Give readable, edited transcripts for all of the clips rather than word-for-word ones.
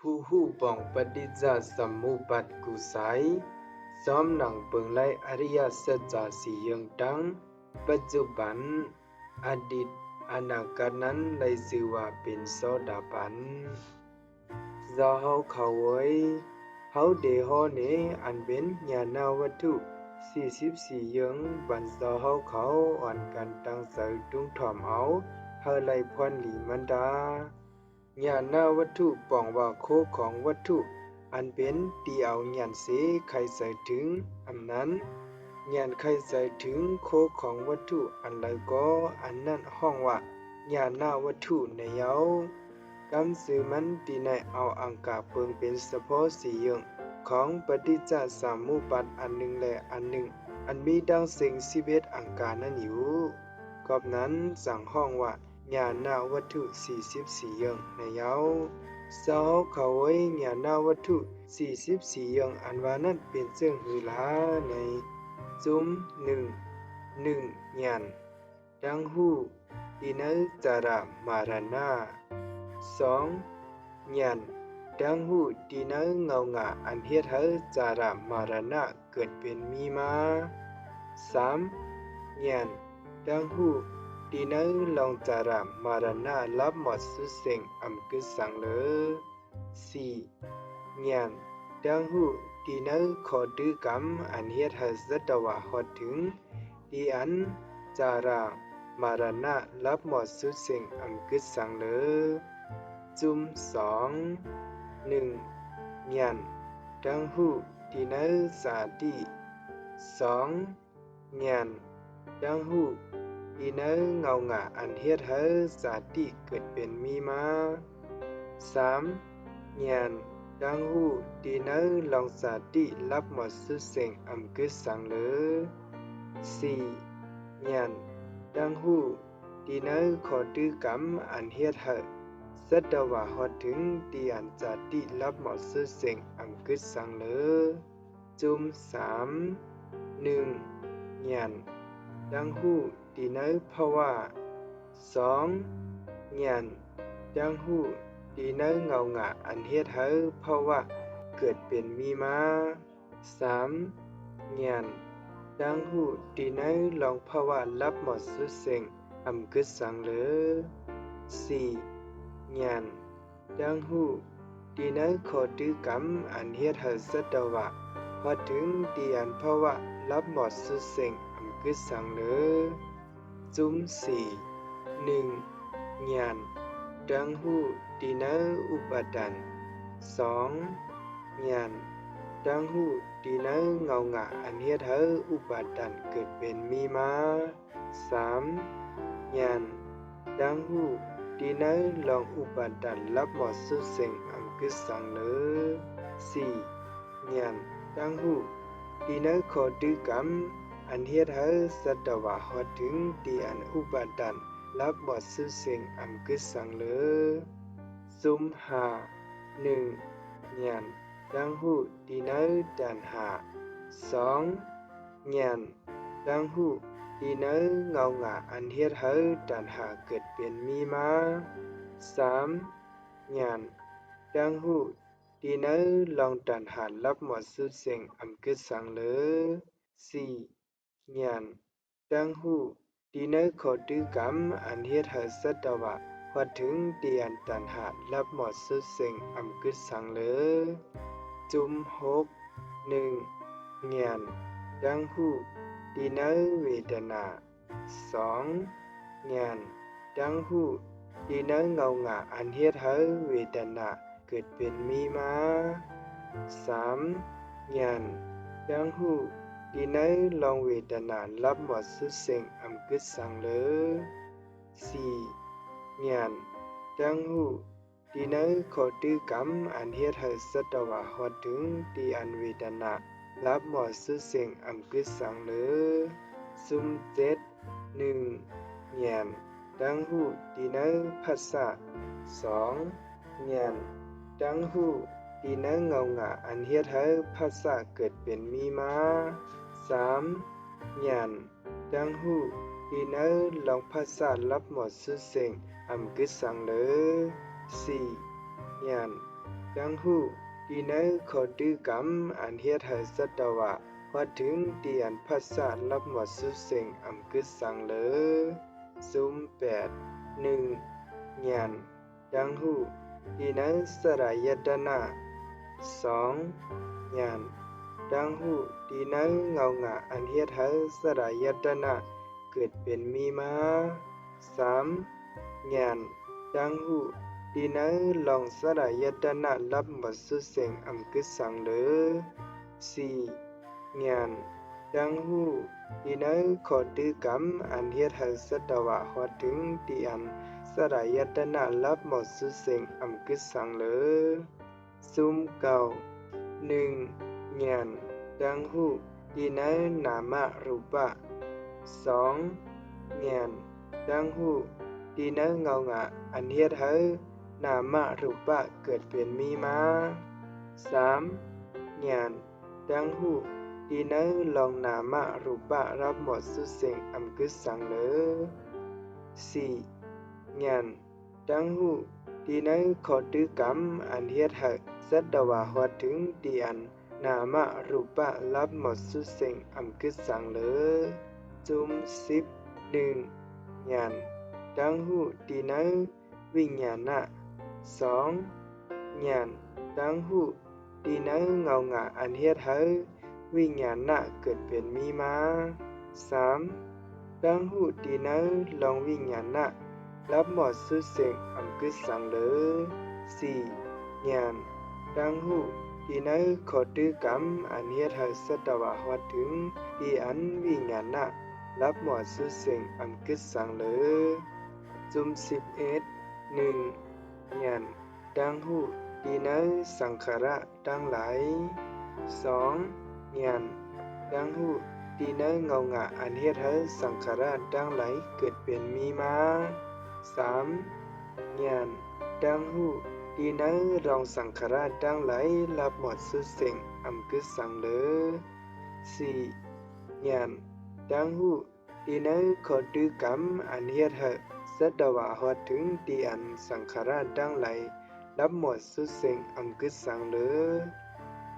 ผู้ฮู้ป่องปฏิจจสมุปบาทกุไสซ้อมหนังเปิงไลอริยสัจจะสี่ยังตังปัจจุบันอดีตอนาคตนั้นเลยชื่อว่าเป็นโสดาบันซาเฮาเขาไว้เฮาเดฮอเนอันเป็นญาณวัตถุ44ยังบันซาเฮาเขาอ่อนกันตั้งใจตุ้งถ่อมเอาเฮาไลพรหลีมันดาญาณวัตถุป่องว่าโคของวัตถุอันเป็นตีเอาญาณเสใครใส่ถึงอำนั้นญาณใครใส่ถึงโคของวัตถุอันใดก็อันนั้นห้องว่าญาณวัตถุในเยากำสือมันตีในเอาอังกาเปิงเป็นเฉพาะสี่อย่างของปฏิจจสมุปบาทอันหนึ่งและอันหนึ่งอันมีดังสิ่ง11อังกานั้นอยู่กอบนั้นสั่งห้องว่าญาณวัตถุ44อย่างในเยาเสาเขาไว้ญาณวัตถุ44อย่างอันว่านั้นเป็นเสื่องหือลาในจุ้ม1ญาณดังหูดินจาระมารณะ2ญาณดังหูดินเงางะอันเฮ็ดให้จาระมารณะเกิดเป็นมีมา3ญาณดังหูดินลองจาระมารณะรับหมดสุเสงอำกึสังเล4ญาณดังหูดินขอดืกรรมอันเฮ็ดให้สัตวะฮอดถึงดีอันจาระมารณะรับหมดสุเสงอำกึสังเลจุม1ญาณดังหูดินสาติ2ญาณดังหูดินเงางะอันเฮ็ดให้สาติเกิดเป็นมีมา3ญาณดังหูดินลองสาติรับหมดสุเสงอำกึสังเล4ญาณดังหูดินขอดืกรรมอันเฮ็ดให้สัตวะฮอดถึงตีอันจาติรับหมดสุเสงอำกึสังเลจุม1ญาณดังหูดินภาวะ2ญาณดังหูดินเงางะอันเฮ็ดให้ภาวะเกิดเป็นมีมา3ญาณดังหูดินลองภาวะรับหมดสุเสงอำกึสังเล4ญาณดังหูดินขอดืกรรมอันเฮ็ดให้สัตวะพอถึงตีอันภาวะรับหมดสุเสงอำกึสังเลจุม1ญาณดังหูดินอุปาทาน2ญาณดังหูดินเงางะอันเฮ็ดให้อุปาทานเกิดเป็นมีมา3ญาณดังหูดินลองอุปาทานรับหมดสุเสงอำกึสังเล4ญาณดังหูดินขอดืกรรมอันเฮ็ดให้สัตวะฮอดถึงตีอันอุปาทานรับหมดสุเสงอำกึสังเลซุม1ญาณดังหูดินดัน2ญาณดังหูดินเงางะอันเฮ็ดให้ดันหาเกิดเป็นมีมา3ญาณดังหูดินลองดันหารับหมดสุเสงอำกึสังเล4ญาณดังหูดินขอดืกรรมอันเฮ็ดให้สัตวะพอถึงตีอันตันหารับหมดสุเสงอำกึสังเลจุม1ญาณดังหูดินเวทนา2ญาณดังหูดินเงางะอันเฮ็ดให้เวทนาเกิดเป็นมีมา3ญาณดังหูดินลองเวทนารับหมดสุเสงอำกึสังเล4ญาณดังหูดินขอดืกรรมอันเฮ็ดให้สัตวะฮอดถึงตีอันเวทนารับหมดสุเสงอำกึสังเลซุม1ญาณดังหูดินภัสสะ2ญาณดังหูดินเงางะอันเฮ็ดให้ภัสสะเกิดเป็นมีมา3ญาณดังหูดินลองภัสสะรับหมดสุเสงอำกึสังเล4ญาณด ดังหูดีเนอขอดื้อกำอันเฮ็ดให้สัตวะว่าถึงดีอันพัสสะรับหมดสุเสงอำกึดสังเลอซุม8 1ญาณดังหูดีเนอสรายตนะ2ญาณดังหูดีเนอเงางะอันเฮ็ดให้สรายตนะเกิดเป็นมีมา3ญาณดังหูดีเนอลองสรายตนะรับหมดสุเสงอำกึดสังเลอ4ญาณดังหูดีเนอขอดื้อกำอันเฮ็ดให้สัตวะฮอดถึงดีอันสรายตนะรับหมดสุเสงอำกึดสังเลอซุม9 1ญาณดังหูดีเนอนามะรูปะ2ญาณดังหูดีเนเงางะอันเฮ็ดให้นามะรูปะเกิดเป็นมีมา3ญาณดังหูดีเนลองนามะรูปะรับหมดสุเสงอำกึดสังเลอ4ญาณดังหูดีเนขอดื้อกำอันเฮ็ดให้สัตวะฮอดถึงดีอันนามะรูปะรับหมดสุเสงอำกึดสังเลอจุม10 1ญาณดังหูดีเนวิญญาณะ2ญาณดังหูดีเนเงางะอันเฮ็ดให้วิญญาณะเกิดเป็นมีมา3ดังหูดีเนลองวิญญาณะรับหมดสุเสงอำกึดสังเลอ4ญาณดังหูดีเนขอดื้อกำอันเฮ็ดให้สัตวะฮอดถึงดีอันวิญญาณะรับหมดสุเสงอำกึดสังเลอจุม11 1ญาณดังหูดีเนสังขารดังหลาย2ญาณดังหูดีเนเงางะอันเฮ็ดให้สังขารดังหลายเกิดเป็นมีมา3ญาณดังหูดีเนรองสังขารดังหลายรับหมดสุเสงอำกึดสังเลอ4ญาณดังหูดีเนขอดื้อกำอันเฮ็ดให้สัตวะฮอดถึงดีอันสังขารดังหลายรับหมดสุเสงอำกึดสังเลอ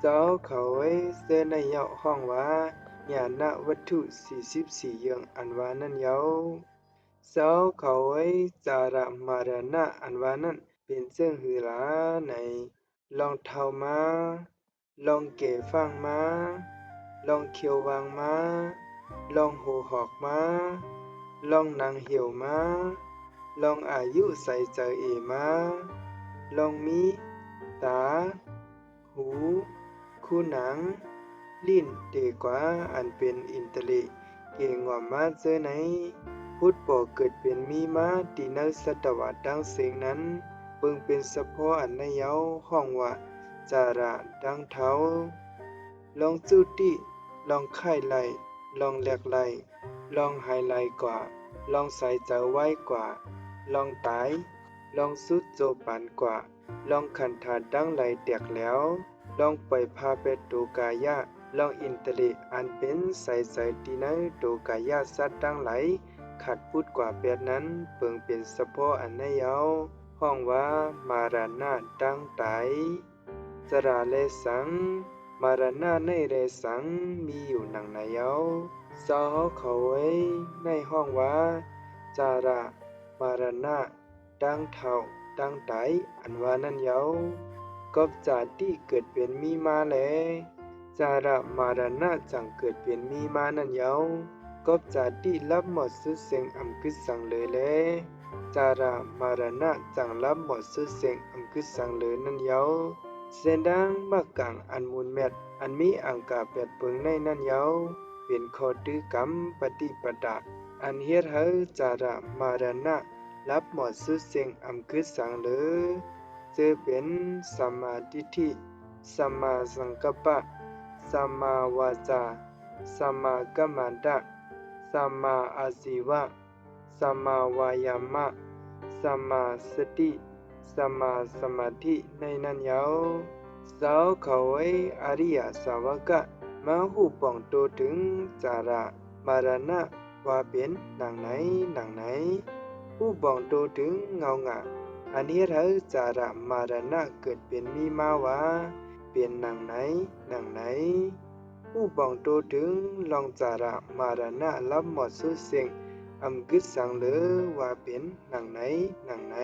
เจ้าเขาไว้เสในเยาห้องว่าญาณวัตถุ44อย่างอันว่านั้นเยาเจ้าเขาไว้จาระมารณะอันว่านั้นเป็นเสื่องหือหลาในลองเท่ามาลองเก๋ฟังมาลองเขียววางมาลองโหหอกมาลองนางเหี่ยวมาลองอายุใส่เจอเอมาลองมีตาหูคูหนังลิ้นเดกว่าอันเป็นอินเตลิเก่งกว่ามาเจอไหนพุทธบ่เกิดเป็นมีมาดีเนสัตวะดังเสียงนั้นเบิ่งเป็นสะพออันในเยาห้องว่าจาระดังเท้าลองจุติลองไข่ไหลลองแหลกไหลลองหายไหลกว่าลองใส่เจอไว้กว่าลองตายลองสุดโจปันกว่าลองขันธาดังไหลแตกแล้วลองปล่อยพาเป็ดโตกายะลองอินเตลิอันเป็นใส่ใส่ดีเนโตกายะสัตดังไหลขัดพูดกว่าเป็ดนั้นเปิงเป็นสะพออันในเยาห้องว่ามารณะดังไตจราเลสังมารณะในเรสังมีอยู่หนังในเยาเจ้าเขาไว้ในห้องว่าจาระมารณะดังเท่าดังไตอันว่านั้นเยากบจาที่เกิดเป็นมีมาแลจาระมารณะจังเกิดเป็นมีมานั่นเยากบจาที่รับหมดสุเสงอำกึดสังเลยแลจาระมารณะจังรับหมดสุเสงอำกึดสังเลยนั่นเยาเส้นดังมักกังอันมูลแมดอันมีอังกาแปดเปิงในนั่นเยาเป็นข้อดื้อกรรมปฏิปดาอันเฮ็ดให้จาระมารณะรับหมดสุเสงอำกึดสังเลยจะเป็นสัมมาทิฏฐิสัมมาสังกัปปะสัมมาวาจาสัมมากัมมันตะสัมมาอาชีวะสัมมาวายามะสัมมาสติสัมมาสมาธิในนั้นเยาเจ้าเขาไว้อริยสาวกะมาหูป่องโตถึงจาระมารณะว่าเป็นดังไหนผู้ป่องโตถึงเงางะ อันเฮ็ดให้จาระมารณะเกิดเป็นมีมาว่าเป็นหนังไหนผู้บองโตถึงลองจาระมารณะรับหมดสุเสียงอำกึดสังเลอว่าเป็นหนังไหน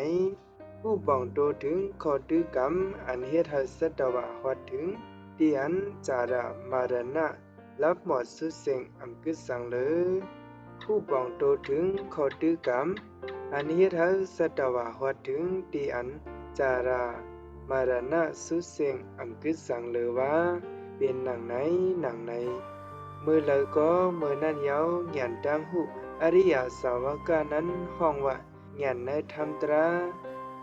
ผู้บองโตถึงขอดื้อกรรมอันเฮ็ดให้สัตวะฮอดถึงที่อันจาระมารณะรับหมดสุเสียงอำกึดสังเลอผู้บองโตถึงขอดื้อกรรมอันเฮ็ดให้สัตวะฮอดถึงที่อันจาระมารณะสุเสียงอำกึดสังเลอว่าเป็นหนังไหนเมื่อเลยก็เมื่อนั้นเยาหยันดังหูอริยสาวกานั้นห้องว่าหยันในธรรมตรา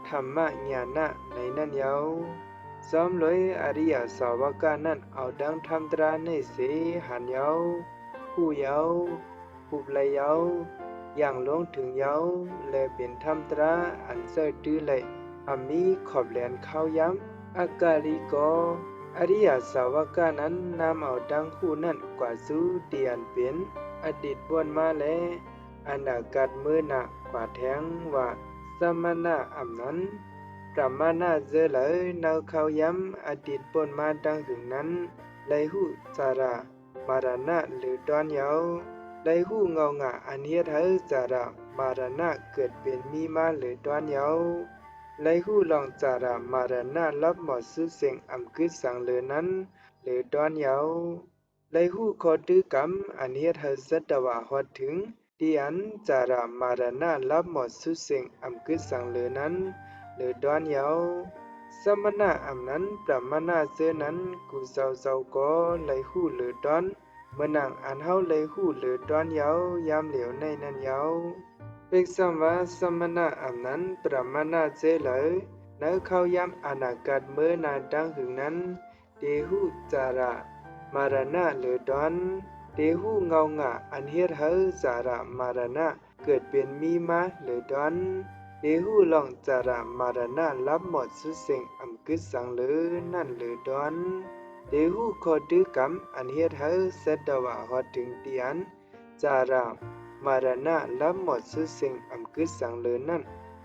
ธรรมะญาณะในนั้นเยาซ้อมเลยอริยสาวกานั้นเอาดังธรรมตราในเสหันเยาผู้เยาผู้เลยเยาอย่างลงถึงเยาและเป็นธรรมตราอันเสดตื้อเลยอามีขอบแหลนเข้าย้ำอากาลิโกอริยสาวกานั้นนำเอาดังคู่นั้นกว่าสู้เตียนเป็นอดีตบวนมาและอนาคตมือหนักกว่าแทงว่าสมณะอำนั้นปรมาณะเจเลยเนาเข้าย้ำอดีตบวนมาดังถึงนั้นเลยหูสาระมารณะหรือตอนเยาเลยหูเงาหงะอันเฮ็ดให้สาระมารณะเกิดเป็นมีมาหรือตอนเยาเลยหูลองจาระมารณะรับหมดสุเสียงอำกึดสังเลอนั้นหรือตอนเยาเลยหูขอดื้อกรรมอันเฮ็ดให้สัตวะฮอดถึงที่อันจาระมารณะรับหมดสุเสียงอำกึดสังเลอนั้นหรือตอนเยาสมณะอำนั้นปรมาณะเจนั้นกูเศร้าก็เลยหูหรือตอนเมื่อนังอันเฮาเลยหูหรือตอนเยายามเหลียวในนั้นเยาเป็กสัมว่าสมณะอำนั้นปรมาณะเจเลยเนื้อเข้ายามอนาคตเมื่อนาดังถึงนั้นเตหูจาระมารณะหรือตอนเตหูเงาหงะอันเฮ็ดให้จาระมารณะเกิดเป็นมีมาหรือตอนเตหูลองจาระมารณะรับหมดสุเสียงอำกึดสังเลอนั่นหรือตอนเตหูขอดื้อกรรมอันเฮ็ดให้สัตวะฮอดถึงเตียนจาระมารณะรับหมดสุเสียงอำกึดสังเลอนั่น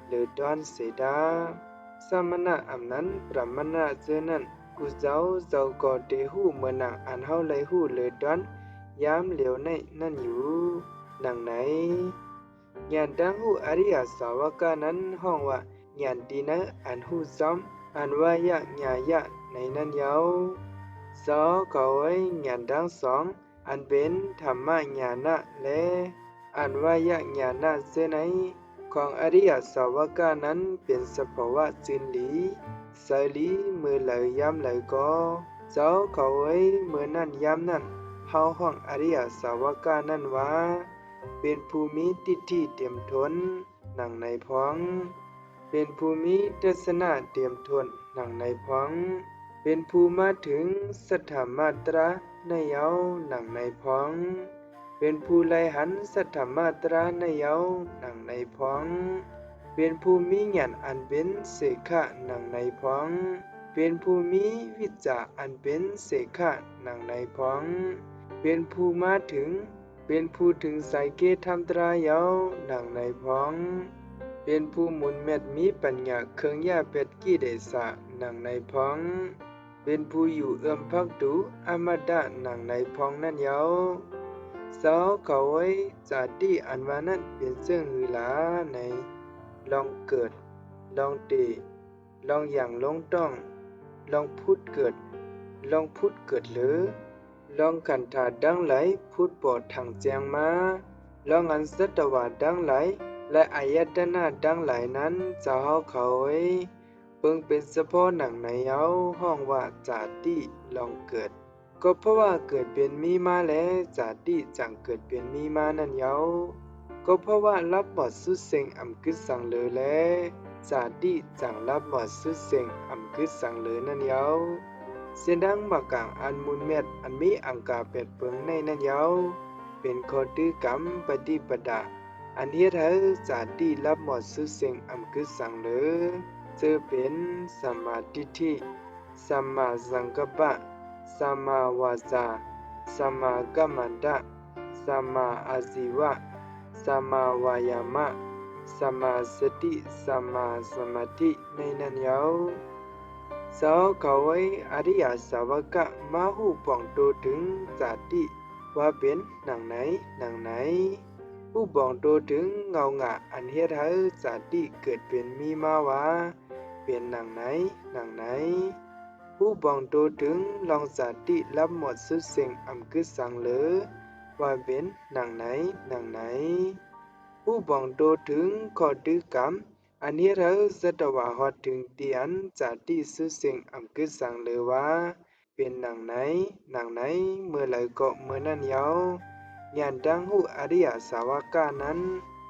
หรือตอนเสดาสมณะอำนั้นปรมาณะเจนั้นกูเจ้าก็เตหูเมื่อนังอันเฮาเลยหูหรือตอนยามเหลียวในนั่นอยู่ดังไหนญาณดังหูอริยสาวกานั้นห้องว่าญาณดีนะอันหูซ้อมอันว่ายะญายะในนั้นเยาสอเขาไว้ญาณดังสองอันเป็นธรรมญาณะและอันว่ายะญาณะเจไหนของอริยสาวกานั้นเป็นสภาวะจินหลีสายลีมือเลยย้ำเลยก็เจ้าเขาไว้เมื่อนั้นย้ำนั้นเฮาห้องอริยสาวกานั้นว่าเป็นภูมิทิฏฐิเตรียมทนหนังในพ้องเป็นภูมิทัศนะเตรียมทนหนังในพ้องเป็นภูมาถึงสถามาตราในเยาหนังในพ้องเป็นผู้ไลหันสัทธมาตราในเยาหนังในพ้องเป็นผู้มีญาณอันเป็นเสขะหนังในพ้องเป็นผู้มีวิจจาอันเป็นเสขะหนังในพ้องเป็นผู้มาถึงเป็นผู้ถึงสายเกธรรมตราเยาหนังในพ้องเป็นผู้หมุนเม็ดมีปัญญาเครื่องยาเป็ดกี้เดสะหนังในพ้องเป็นผู้อยู่เอื้อมพักดูอมตะหนังในพ้องนั่นเยาสาวเขาไว้จาติอันว่านั้นเป็นเสื่องหือหลาในลองเกิดลองเตลองอย่างลงต้องลองพุดเกิดลองพุดเกิดหรือลองขันธาดังไหลพุดปอดทางแจงมาลองอันสัตวาดังไหลและอายตนะดังไหลนั้นจะเฮาเขาไว้เพิ่งเป็นเฉพาะหนังในเยาห้องว่าจาติลองเกิดก็เพราะว่าเกิดเป็นมีมาแล้วจาติจังเกิดเป็นมีมานั่นเยาก็เพราะว่ารับหมดสุดเสียงอำกึดสังเลอแล้วจาติจังรับหมดสุดเสียงอำกึดสังเลอนั่นเยาเสียงดังมากลางอันมุนเม็ดอันมีอังกาเป็ดเปิงในนั่นเยาเป็นข้อดื้อกรรมปฏิปดาอันเฮ็ดให้จาติรับหมดสุดเสียงอำกึดสังเลอเจอเป็นสัมมาทิฏฐิสัมมาสังกัปปะสัมมาวาจาสัมมากัมมันตะสัมมาอาชีวะสัมมาวายามะ สัมมาสติสัมมาสมาธิในนั้นเยาสาวเขาไว้อริยสาวกะมาหูป่องโตถึงสาติว่าเป็นหนังไหนหนังไหนผู้ป่องโตถึงเงางะอันเฮ็ดให้สาติเกิดเป็นมีมาว่าเป็นหนังไหนหนังไหนผู้ป่องโตถึงลองสาติรับหมดสุดสิ่งอำกึศสังเหลือว่าเป็นหนังไหนหนังไหนผู้ป่องโตถึงขอดื้อกรรมอันนี้เราสัตวาหอดถึงเตียนจากที่สุดสิ่งอำกึศสังเลยว่าเป็นหนังไหนหนังไหนเมื่อไหร่ก็เมื่อนั้นเยาญาณดังหูอริยสาวกานั้น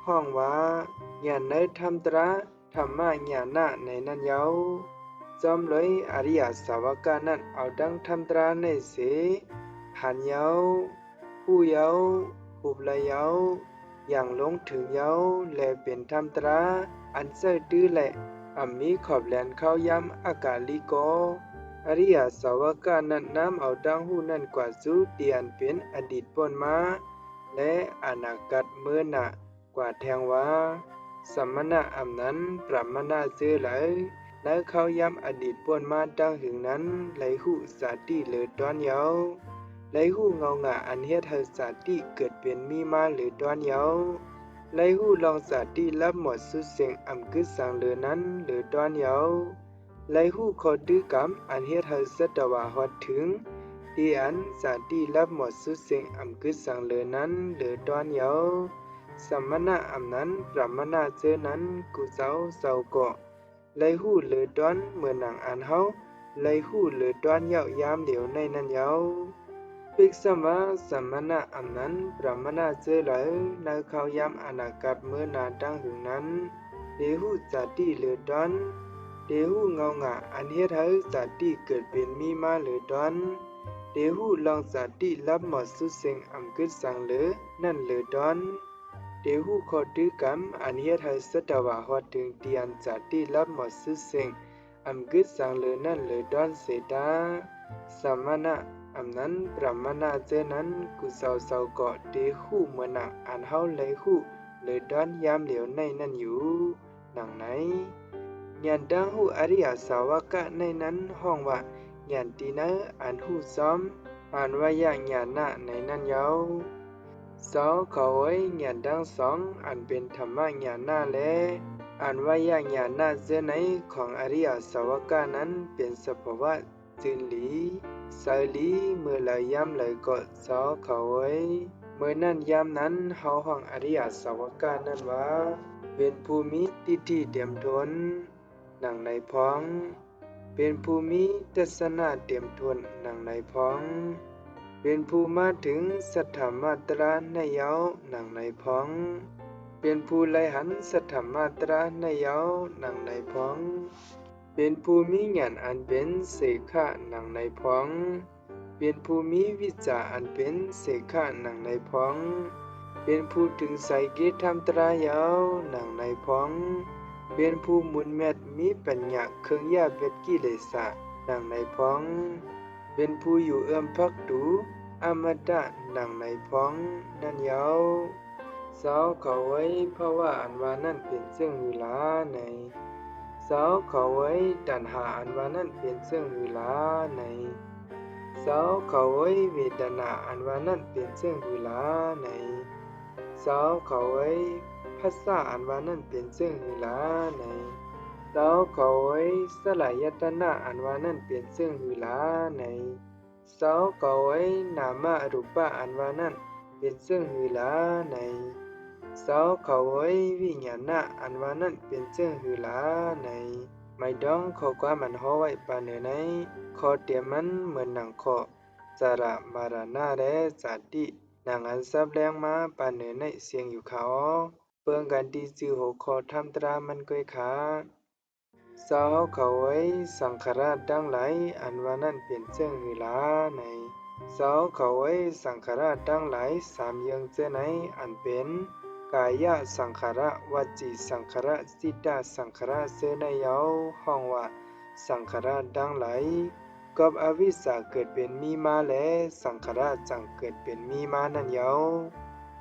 ห้องว่าญาณในธรรมตราธรรมะญาณะในนั้นเยาจอมเลยอริยสาวกานั้นเอาดังธรรมตราในเสหันเยาผู้เยาหุบละเยาอย่างลงถึงเยาและเป็นธรรมตราอันเสื่อดื้อแหละมีขอบแหลนเข้าย้ำอากาลิโกอริยสาวกานั้นน้ำเอาดังหูนั่นกว่าสู้เตียนเป็นอดีตปนมาและอนาคตเมื่อหนะกว่าแทงว่าสัมมณะอำนั้นปรัมมณะเจอไหลและเข้าย้ำอดีตปนมาดังหึงนั้นไหลหูสาติเหลือตอนเยาไหลหูเงางะอันเฮ็ดให้สาติเกิดเป็นมีมาหรือตอนเยาไหลหูลองสาติรับหมดสุดเสียงอำกึศสังเหลือนั้นหรือตอนเยาไหลหูขอดื้อกรรมอันเฮ็ดให้สัตวาหอดถึงที่อันสาติรับหมดสุดเสียงอำกึศสังเหลือนั้นหรือตอนเยาสัมมณะอำนั้นปรัมมณะเจอนั้นกุเจ้าเศร้าเกาะไหลหูเหลือตอนเมื่อหนังอันเฮาไหลหูเหลือตอนเยาวยามเหลียวในนั้นเยาภิกษุมาสัมมณะอำนั้นปรัมมณะเจอไหลในเขายามอนาคตเมื่อนาดังหึงนั้นเดหูสาติเหลือตอนเดหูเงางะอันเฮ็ดให้สาติเกิดเป็นมีมาเหลือตอนเดหูลองสาติรับหมดสุดเสียงอำกึศสังเหลือนั่นเหลือตอนเดหูขอดื้อกรรมอันเฮ็ดให้สัตวะฮอดถึงเตียนสาติรับหมดสุดเสียงอำกึศสังเหลือนั่นเหลือตอนเสดาสัมมณะอำนั้นปรัมมณะเจนั้นกุเศร้าเกาะเดหูเมื่อหนักอันเฮาไหลหูเลยด้านยามเหลียวในนั้นอยู่หนังไหนญาณดังหูอริยสาวกะในนั้นห้องว่าญาณตีนะอันหูซ้อมอ่านว่ายะญาณะในนั้นเยาสาวเขาไว้ญาณดังสองอันเป็นธรรมะญาณะและอ่านว่ายะญาณะเจไหนของอริยสาวกะนั้นเป็นสภาวะจืนหลีสายลีเมื่อไหลย้ำไหลก็สอเขาไว้เมื่อนั้นย้ำนั้นเฮาห้องอริยสาวกานั้นว่าเป็นภูมิทิฏฐิเตรียมทนหนังในพ้องเป็นภูมิทัศนะเตรียมทนหนังในพ้องเป็นภูมาถึงสัทธามาตราในเยาหนังในพ้องเป็นภูไลหันสัทธามาตราในเยาหนังในพ้องเป็นภูมิญาณอันเป็นเสขะหนังในพ้องเป็นภูมิวิจาอันเป็นเสขะหนังในพ้องเป็นผู้ถึงใสเกตธรรมตรายาวหนังในพ้องเป็นผู้มุนแมดมีปัญญาเครื่องยาเวทกิเลสะหนังในพ้องเป็นผู้อยู่เอื้อมพักดูอมตะหนังในพ้องนั่นยาวสาวเขาไว้เพราะว่าอันว่านั่นเป็นซึ่งเวลาในสาวเขาไว้ตัณหาอันว่านั่นเป็นซึ่งเวลาในสาวเขาไว้เวทนาอันว่านั่นเป็นซึ่งเวลาในสาวเขาไว้ภาษาอันว่านั่นเป็นซึ่งเวลาในสาวเขาไว้สลายตนะอันว่านั่นเป็นซึ่งเวลาในสาวเขาไว้นามะรูปะอันว่านั่นเป็นซึ่งเวลาในสาวเขาไว้วิญญาณะอันว่านั่นเป็นซึ่งเวลาในไม่ต้องขอความมันห้อไว้ปานเนในขอเตรียมมันเหมือนหนังขอจาระมารณะและสาตินางอันซับแรงมาปานเนในเสียงอยู่เขาเปิงกันที่จือหกขอทำตรามันก้อยขาสาวเขาไว้สังขารดังไหลอันว่านั่นเป็นเสื่องหือลาในสาวเขาไว้สังขารดังไหลสามยังเจไหนอันเป็นกายสังขารวจีสังขารจิตตสังขารเสนเยาห้องว่าสังขารดังไหลกับอวิชชาเกิดเป็นมีมาและสังขารจังเกิดเป็นมีมานั่นเยา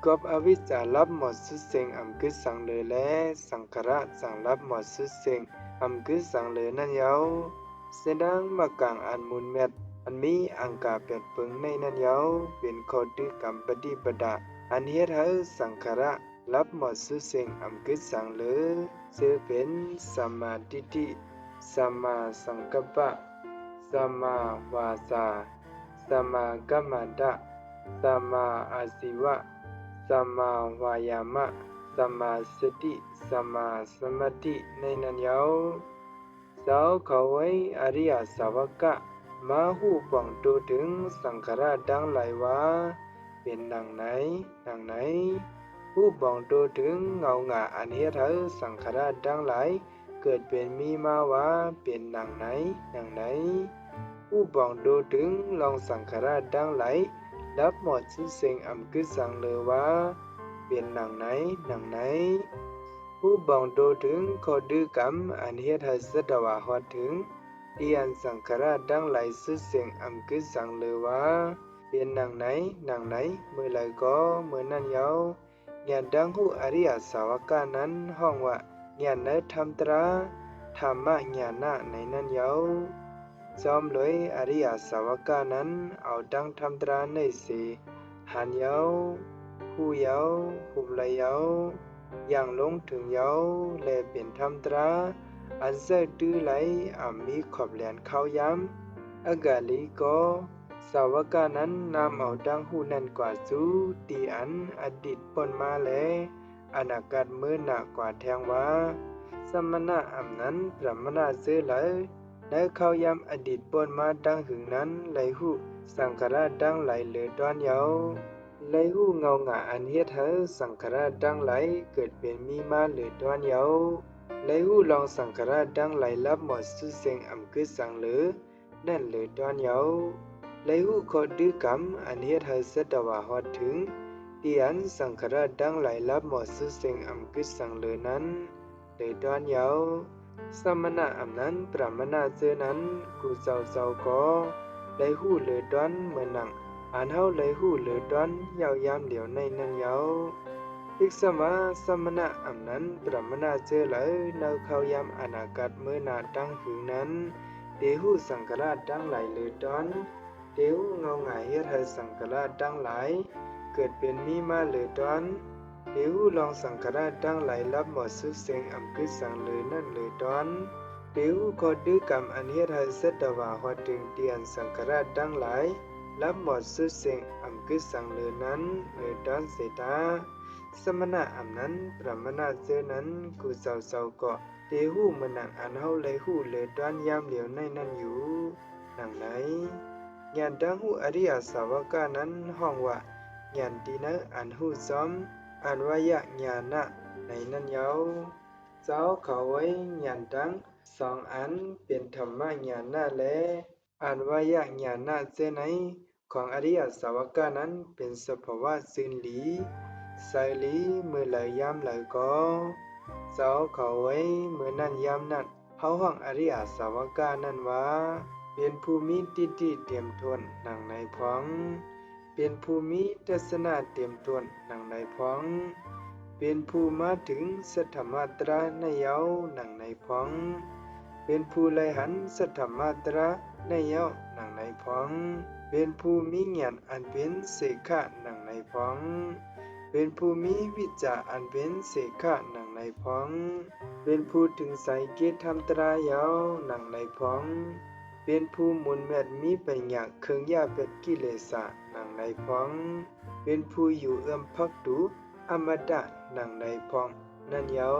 กอบอวิชชารับหมดสุดเสียงอำกึศสังเลยและสังขารสังรับหมดสุดเสียงอำกึศสังเลยนั่นเยาเสดังมากลางอันมุนเม็ดอันมีอังกาเป็ดเปิงในนั่นเยาเป็นข้อดื้อกรรมปฏิปดาอันเฮ็ดให้สังขารรับหมดสุดเสียงอำกึศสังเลยซื้อเป็นสัมมาทิฏฐิสัมมาสังกัปปะสัมมาวาจาสัมมากัมมันตะสัมมาอาชีวะสัมมาวายามะสัมมาสติสัมมาสมาธิในนั้นเยาสาวเขาไว้อริยสาวกะมาหูป่องตัวถึงสังขารดังไหลว่าเป็นดังไหนหูป่องตัวถึงเงาหงาอันเฮ็ดให้สังขารดังไหลเกิดเป็นมีมาว่าเป็นดังไหนหูป่องตัวถึงลองสังขารดังไหลรับหมดสุเสียงอำกึศสังเลยว่าเป็นหนังไหนผู้บองโตถึงข้อดื้อกรรมอันเฮ็ดให้สัตวะฮอดถึงที่อันสังขารดังไหลสุเสียงอำกึศสังเลยว่าเป็นหนังไหนเมื่อไหร่ก็เมื่อนั้นเยาญาณดังหูอริยสาวกานั้นห้องว่าญาณในธรรมตราธรรมะญาณะในนั้นเยาจอมเลยอริยสาวกานั้นเอาดังธรรมตราในสีหันเยาหูเยาหุบไหลเยาอย่างลงถึงเยาและเป็นธรรมตราอันเสดื้อไหลมีขอบแหลนเข้าย้ำอากาลีก็สาวกานั้นนำเอาดังหูนั่นกว่าสู้ตีอันอดีตปนมาและอนาคตเมื่อหนักกว่าแทงว่าสมณะนั้นพระมณะเสือไหลและเข้าย้ำอดีตปนมาดังหึงนั้นไหลหูสังขารดังไหลเหลือดอนเยาไหลหูเงาหงาอันเฮ็ดให้สังขารดังไหลเกิดเป็นมีมาเหลือดอนเยาไหลหูลองสังขารดังไหลรับหมดสุเสียงอำกึศสังเหลือนั่นเหลือดอนเยาไหลหูข้อดื้อกรรมอันเฮ็ดให้สัตวะฮอดถึงที่อันสังขารดังไหลรับหมดสุเสียงอำกึศสังเหลือนั้นเหลือดอนเยาสมณะนั้นพระมณะเจอนั้นกูเจ้าก็ไหลหูเหลือดอนเหมือนหนังอันเฮาไหลหูเหลือดอนยาวยามเดียวในนั้นเยาภิกษมาสมณะนั้นพระมณะเจอไหลเนาเข้ายามอนาคตเมื่อนาดังหึงนั้นเดหูสังขารดังไหลเหลือดอนเดหูเงาหงายเฮ็ดให้สังขารดังไหลเกิดเป็นมีมาเหลือดอนเดหูลองสังขารดังไหลรับหมดสุเสียงอำกึศสังเลยนั่นเลยดอนเดหูข้อดื้อกรรมอันเฮ็ดให้สัตวะฮอดถึงเตียนสังขารดังไหลรับหมดสุเสียงอำกึศสังเลยนั้นเลยดอนเสตาสมณะนั้นพระมณะเจอนั้นกูเจ้าก็เดหูมันนังอันเฮาเลยหูเลยดอนยามเหลียวในนั้นอยู่นังไหนญาณดังหูอริยสาวกานั้นห้องว่าญาณดีนะอันหูซ้อมอันวายะญาณะในนั้นเยาเจ้าเขาไว้ญาณดังสองอันเป็นธรรมะญาณะและอันวายะญาณะเจไหนของอริยสาวกานั้นเป็นสภาวะสิ้นหลีไซลีเมื่อไหลยามไหลก็เจ้าเขาไว้เมื่อนั้นยามนั้นเฮาห้องอริยสาวกานั้นว่าเป็นภูมิติติเตรียมทวนหนังในพ้องเป็นภูมิทัศนะเตรียมทวนหนังในพ้องเป็นผู้มาถึงสัทธมาตราในเยาหนังในพ้องเป็นผู้ไลหันสัทธมาตราในเยาหนังในพ้องเป็นผู้มีญาณอันเป็นเสขะหนังในพ้องเป็นผู้มีวิจาอันเป็นเสขะหนังในพ้องเป็นผู้ถึงสายเกตธรรมตรายาวหนังในพ้องเป็นผู้มุนแมดมีปัญญาเครื่องยาเป็ดกิเลสะหนังในพ้องเป็นผู้อยู่เอื้อมพักดูอมตะหนังในพ้องนั่นเยา